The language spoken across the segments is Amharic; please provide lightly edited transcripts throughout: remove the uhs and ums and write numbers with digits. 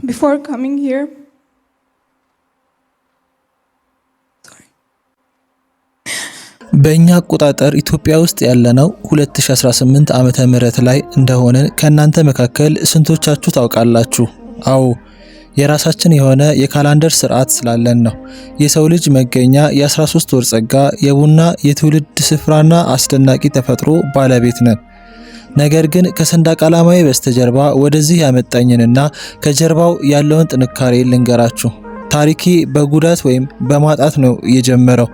before coming here, በእኛ አቆጣጠር ኢትዮጵያ ውስጥ ያለነው 2018 ዓመተ ምህረት ላይ እንደሆነ ከእናንተ መካከል ስንቶቻችሁ ታውቃላችሁ? አዎ የራሳችን የሆነ የካላንደር ስርዓት ስላለን ነው። የሰው ልጅ መገኛ የ13 ወር ጸጋ፣ የቡና የትውልድ ስፍራና አስደናቂ ተፈጥሮ ባለቤት ነን። ነገር ግን ከሰንደቅ ዓላማዬ በስተጀርባ ወደዚህ ያመጣኝንና ከጀርባው ያለውን ጥንካሬ ልንገራችሁ። ታሪኬ በጉዳት ወይም በማጣት ነው የጀመረው።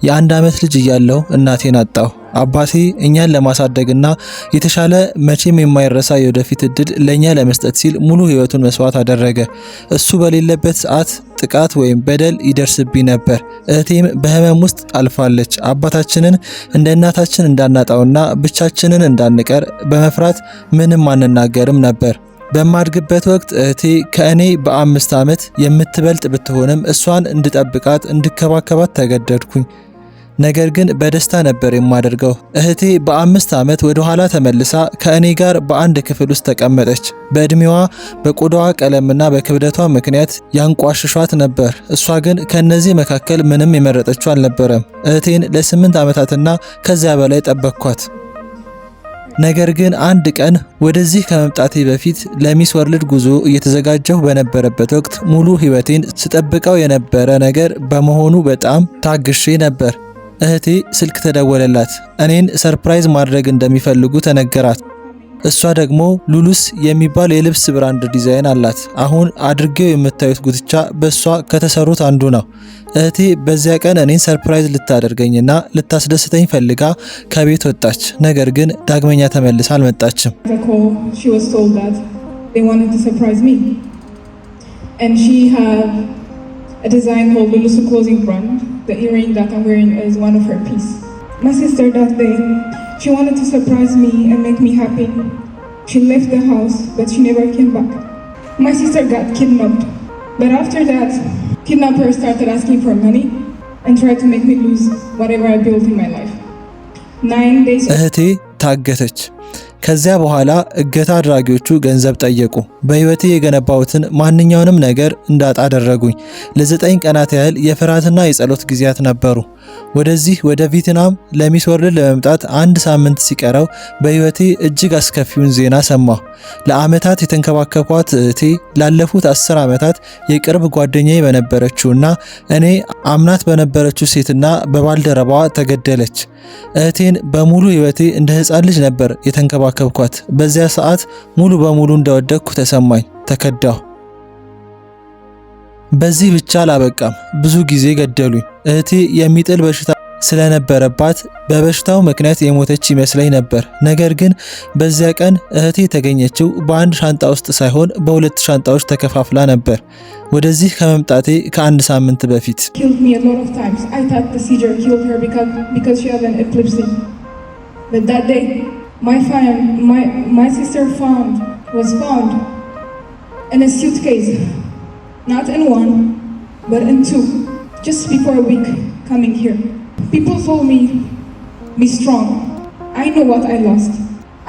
የ1 ዓመት ልጅ እያለሁ እናቴን አጣሁ። አባቴ እኛን ለማሳደግና የተሻለ መቼም የማይረሳ የወደፊት እድል ለኛ ለመስጠት ሲል ሙሉ ህይወቱን መስዋዕት አደረገ። እሱ በሌለበት ሰዓት ጥቃት ወይም በደል ይደርስብኝ ነበር። እህቴም በህመም ውስጥ አልፋለች። አባታችንን እንደ እናታችን እንዳናጣውና ብቻችንን እንዳንቀር በመፍራት ምንም አንናገርም ነበር። በማድግበት ወቅት እህቴ ከእኔ በ5 ዓመት የምትበልጥ ብትሆንም እሷን እንድጠብቃት እንድከባከባት ተገደድኩኝ። ነገር ግን በደስታ ነበር የማደርገው። እህቴ በ5 ዓመት ወደ ኋላ ተመልሳ ከእኔ ጋር በአንድ ክፍል ውስጥ ተቀመጠች። በእድሜዋ በቆዳዋ ቀለምና በክብደቷ ምክንያት ያንቋሽሿት ነበር። እሷ ግን ከነዚህ መካከል ምንም የመረጠችው አልነበረም። እህቴን ለ8 ዓመታትና ከዚያ በላይ ጠበቅኳት። ነገር ግን አንድ ቀን ወደዚህ ከመምጣቴ በፊት ለሚስ ወርልድ ጉዞ እየተዘጋጀሁ በነበረበት ወቅት ሙሉ ህይወቴን ስጠብቀው የነበረ ነገር በመሆኑ በጣም ታግሼ ነበር። እህቴ ስልክ ተደወለላት። እኔን ሰርፕራይዝ ማድረግ እንደሚፈልጉ ተነገራት። እሷ ደግሞ ሉሉስ የሚባል የልብስ ብራንድ ዲዛይን አላት። አሁን አድርጌው የምታዩት ጉትቻ በሷ ከተሰሩት አንዱ ነው። እህቴ በዚያ ቀን እኔን ሰርፕራይዝ ልታደርገኝና ልታስደስተኝ ፈልጋ ከቤት ወጣች። ነገር ግን ዳግመኛ ተመልሳ አልመጣችም። She wanted to surprise me and make me happy. She left the house, but she never came back. My sister got kidnapped. But after that, kidnappers started asking for money and tried to make me lose whatever I built in my life. 9 days. እህቴ ታገተች። ከዚያ በኋላ እገታ አድራጊዎቹ ገንዘብ ጠየቁ። በህይወቴ የገነባሁትን ማንኛውንም ነገር እንዳጣ አደረጉኝ። ለ9 ቀናት ያህል የፍርሃትና የጸሎት ጊዜያት ነበሩ። ወደዚህ ወደ ቪየትናም ለሚስ ወርልድ ለመምጣት 1 ሳምንት ሲቀረው በህይወቴ እጅግ አስከፊውን ዜና ሰማሁ። ለአመታት የተንከባከቧት እህቴ ላለፉት 10 ዓመታት የቅርብ ጓደኛዬ በነበረችውና እኔ አምናት በነበረችው ሴትና በባልደረባዋ ተገደለች። እህቴን በሙሉ ህይወቴ እንደ ህፃን ልጅ ነበር የተንከባከብኳት። በዚያ ሰዓት ሙሉ በሙሉ እንደወደቅኩ ተሰማኝ። ተከዳሁ። በዚህ ብቻ አላበቃም። ብዙ ጊዜ ገደሉኝ። እህቴ የሚጥል በሽታ ስለነበረባት በበሽታው ምክንያት የሞተች ይመስለኝ ነበር። ነገር ግን በዚያ ቀን እህቴ የተገኘችው በአንድ ሻንጣ ውስጥ ሳይሆን በ2 ሻንጣዎች ተከፋፍላ ነበር። ወደዚህ ከመምጣቴ ከ1 ሳምንት በፊት my sister was found in a suitcase, not in 1 but in 2, just before a week coming here. People told me, be strong. I know what I lost.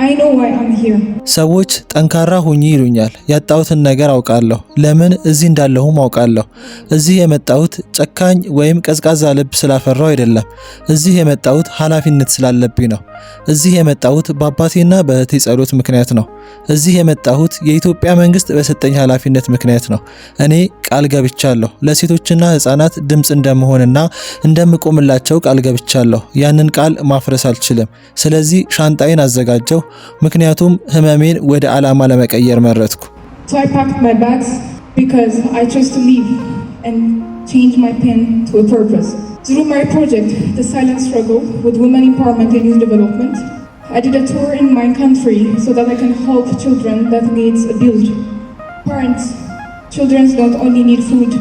I know why I'm here. ሰዎች ጠንካራ ሁኚ ይሉኛል። ያጣሁትን ነገር አውቃለሁ። ለምን እዚህ እንዳለሁም አውቃለሁ። እዚህ የመጣሁት ጨካኝ ወይም ቀዝቃዛ ልብ ስላፈራው አይደለም። እዚህ የመጣሁት ኃላፊነት ስላለብኝ ነው። እዚህ የመጣሁት በአባቴና በእህቴ ጸሎት ምክንያት ነው። እዚህ የመጣሁት የኢትዮጵያ መንግስት በሰጠኝ ኃላፊነት ምክንያት ነው። እኔ ቃል ገብቻለሁ። ለሴቶችና ህፃናት ድምጽ እንደምሆንና እንደምቆምላቸው ቃል ገብቻለሁ። ያንን ቃል ማፍረስ አልችልም። ስለዚህ ሻንጣዬን አዘጋጀው። ምክንያቱም ህመሜን ወደ ዓላማ ለመቀየር መረጥኩ። So I packed my bags because I chose to leave and change my pain to a purpose. Through my project, The Silent Struggle with Women Empowerment and Youth Development, I did a tour in my country so that I can help children that needs a build. Parents, children don't only need food,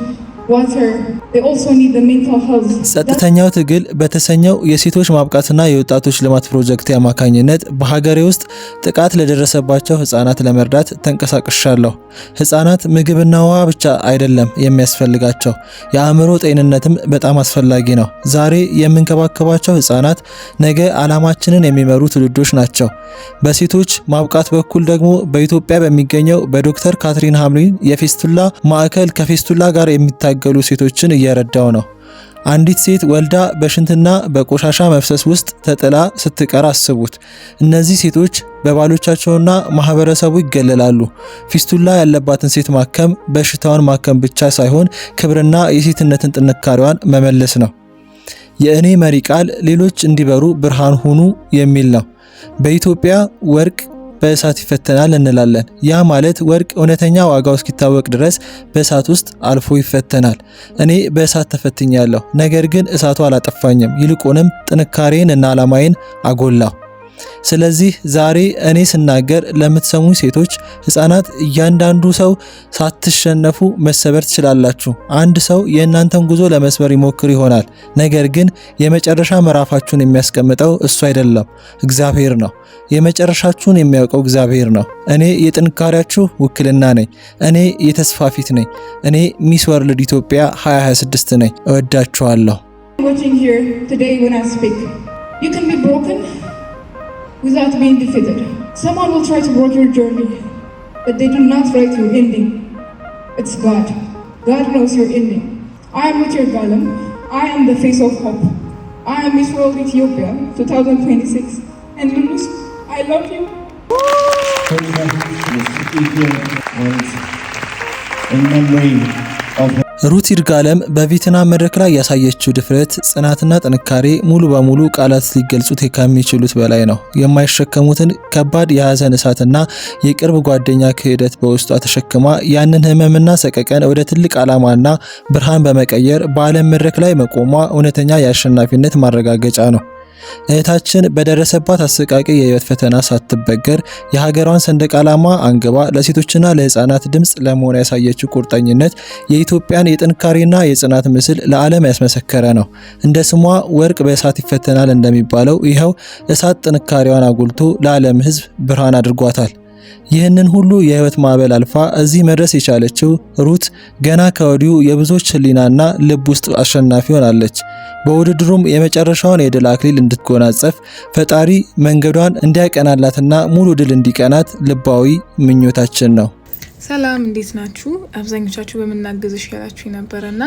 water. They also need the mental health. ጸጥተኛው ትግል በተሰኘው የሴቶች ማብቃትና የወጣቶች ልማት ፕሮጀክት አማካኝነት በሀገሬ ውስጥ ጥቃት ለደረሰባቸው ህፃናት ለመርዳት ተንቀሳቅሻለሁ። ህፃናት ምግብና ውሃ ብቻ አይደለም የሚያስፈልጋቸው፣ የአእምሮ ጤንነትም በጣም አስፈላጊ ነው። ዛሬ የምንከባከባቸው ህፃናት ነገ ዓላማችንን የሚመሩ ትውልዶች ናቸው። በሴቶች ማብቃት በኩል ደግሞ በኢትዮጵያ በሚገኘው በዶክተር ካትሪን ሃምሊን የፌስቱላ ማዕከል ከፌስቱላ ጋር የሚታገሉ ሴቶችን እየረዳው ነው። አንዲት ሴት ወልዳ በሽንትና በቆሻሻ መፍሰስ ውስጥ ተጥላ ስትቀር አስቡት። እነዚህ ሴቶች በባሎቻቸውና ማህበረሰቡ ይገለላሉ። ፊስቱላ ያለባትን ሴት ማከም በሽታውን ማከም ብቻ ሳይሆን ክብርና የሴትነትን ጥንካሬዋን መመለስ ነው። የእኔ መሪ ቃል ሌሎች እንዲበሩ ብርሃን ሁኑ የሚል ነው። በኢትዮጵያ ወርቅ በእሳት ይፈተናል እንላለን። ያ ማለት ወርቅ እውነተኛ ዋጋው እስኪታወቅ ድረስ በእሳት ውስጥ አልፎ ይፈተናል። እኔ በእሳት ተፈትኛለሁ፣ ነገር ግን እሳቱ አላጠፋኝም። ይልቁንም ጥንካሬን እና ዓላማዬን አጎላው። ስለዚህ ዛሬ እኔ ስናገር ለምትሰሙ ሴቶች፣ ህፃናት፣ እያንዳንዱ ሰው ሳትሸነፉ መሰበር ትችላላችሁ። አንድ ሰው የእናንተን ጉዞ ለመስበር ይሞክር ይሆናል፣ ነገር ግን የመጨረሻ ምዕራፋችሁን የሚያስቀምጠው እሱ አይደለም፣ እግዚአብሔር ነው። የመጨረሻችሁን የሚያውቀው እግዚአብሔር ነው። እኔ የጥንካሬያችሁ ውክልና ነኝ። እኔ የተስፋ ፊት ነኝ። እኔ ሚስ ወርልድ ኢትዮጵያ 2026 ነኝ። እወዳችኋለሁ። Without being defeated. Someone will try to break your journey, but they do not write your ending. It's God. God knows your ending. I am Ruth Yirgalem. I am the face of hope. I am Miss World Ethiopia 2026. And Lulus, I love you. And in memory of ሩት ይርጋለም በቬትናም መድረክ ላይ ያሳየችው ድፍረት፣ ጽናትና ጥንካሬ ሙሉ በሙሉ ቃላት ሊገልጹት ከሚችሉት በላይ ነው። የማይሸከሙትን ከባድ የሀዘን እሳትና የቅርብ ጓደኛ ክህደት በውስጧ ተሸክማ ያንን ህመምና ሰቀቀን ወደ ትልቅ ዓላማና ብርሃን በመቀየር በዓለም መድረክ ላይ መቆሟ እውነተኛ የአሸናፊነት ማረጋገጫ ነው። እህታችን በደረሰባት አሰቃቂ የህይወት ፈተና ሳትበገር የሀገሯን ሰንደቅ ዓላማ አንግባ ለሴቶችና ለህፃናት ድምጽ ለመሆን ያሳየችው ቁርጠኝነት የኢትዮጵያን የጥንካሬና የጽናት ምስል ለዓለም ያስመሰከረ ነው። እንደ ስሟ ወርቅ በእሳት ይፈተናል እንደሚባለው ይኸው እሳት ጥንካሬዋን አጉልቶ ለዓለም ህዝብ ብርሃን አድርጓታል። ይህንን ሁሉ የህይወት ማዕበል አልፋ እዚህ መድረስ የቻለችው ሩት ገና ከወዲሁ የብዙዎች ህሊናና ልብ ውስጥ አሸናፊ ሆናለች። በውድድሩም የመጨረሻውን የድል አክሊል እንድትጎናጸፍ ፈጣሪ መንገዷን እንዲያቀናላትና ሙሉ ድል እንዲቀናት ልባዊ ምኞታችን ነው። ሰላም፣ እንዴት ናችሁ? አብዛኞቻችሁ በመናገዝሽ ያላችሁ ነበርና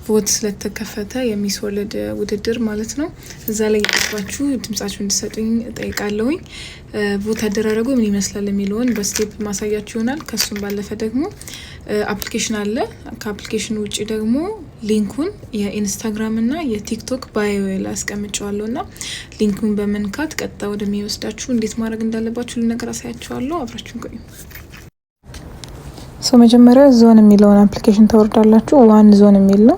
ቮት ስለተከፈተ የሚስ ወርልድ ውድድር ማለት ነው። እዛ ላይ ያላችሁ ድምጻችሁ እንድትሰጡኝ ጠይቃለሁኝ። ቮት አደራረጉ ምን ይመስላል የሚለውን በስቴፕ ማሳያችሁ ይሆናል። ከሱም ባለፈ ደግሞ አፕሊኬሽን አለ። ከአፕሊኬሽኑ ውጪ ደግሞ ሊንኩን የኢንስታግራም እና የቲክቶክ ባዮ ላይ አስቀምጨዋለሁና ሊንኩን በመንካት ቀጥታ ወደሚወስዳችሁ እንዴት ማድረግ እንዳለባችሁ ልነገር አሳያችኋለሁ። አብራችሁን ቆዩ። መጀመሪያ ዞን የሚለውን አፕሊኬሽን ታወርዳላችሁ። ዋን ዞን የሚል ነው።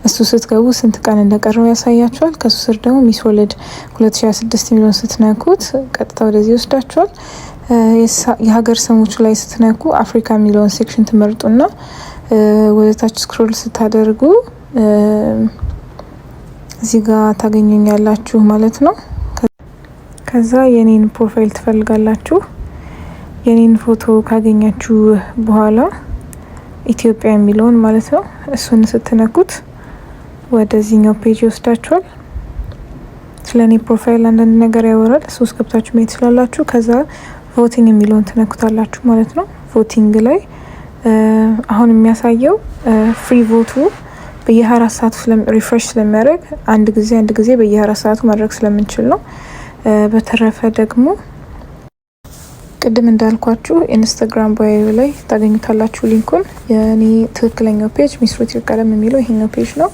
እሱ ስትገቡ ስንት ቀን እንደቀረው ያሳያችኋል። ከሱ ስር ደግሞ ሚስ ወርልድ 2026 የሚለውን ስትነኩት ቀጥታ ወደዚህ ይወስዳችኋል። የሀገር ስሞቹ ላይ ስትነኩ አፍሪካ የሚለውን ሴክሽን ትመርጡና ወደታች ስክሮል ስታደርጉ እዚህ ጋር ታገኙኛላችሁ ማለት ነው። ከዛ የኔን ፕሮፋይል ትፈልጋላችሁ። የኔን ፎቶ ካገኛችሁ በኋላ ኢትዮጵያ የሚለውን ማለት ነው እሱን ስትነኩት ወደዚህኛው ፔጅ ይወስዳችኋል። ስለኔ ፕሮፋይል አንዳንድ ነገር ያወራል። ሶስት ገብታችሁ ማየት ትችላላችሁ። ከዛ ቮቲንግ የሚለውን ትነኩታላችሁ ማለት ነው። ቮቲንግ ላይ አሁን የሚያሳየው ፍሪ ቮቱ በየ24 ሰዓቱ ሪፍሬሽ ስለሚያደርግ አንድ ጊዜ በየ24 ሰዓቱ ማድረግ ስለምንችል ነው። በተረፈ ደግሞ ቅድም እንዳልኳችሁ ኢንስታግራም ባዮ ላይ ታገኙታላችሁ ሊንኩን። የኔ ትክክለኛው ፔጅ ሚስ ሩት ይርጋለም የሚለው ይሄኛው ፔጅ ነው።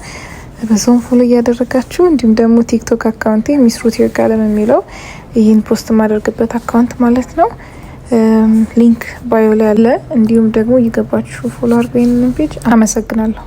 በዛውን ፎሎ እያደረጋችሁ እንዲሁም ደግሞ ቲክቶክ አካውንቴ ሚስ ሩት ይርጋለም የሚለው ይህን ፖስት ማደርግበት አካውንት ማለት ነው። ሊንክ ባዮ ላይ አለ። እንዲሁም ደግሞ እየገባችሁ ፎሎ አድርጉ ይሄንን ፔጅ። አመሰግናለሁ።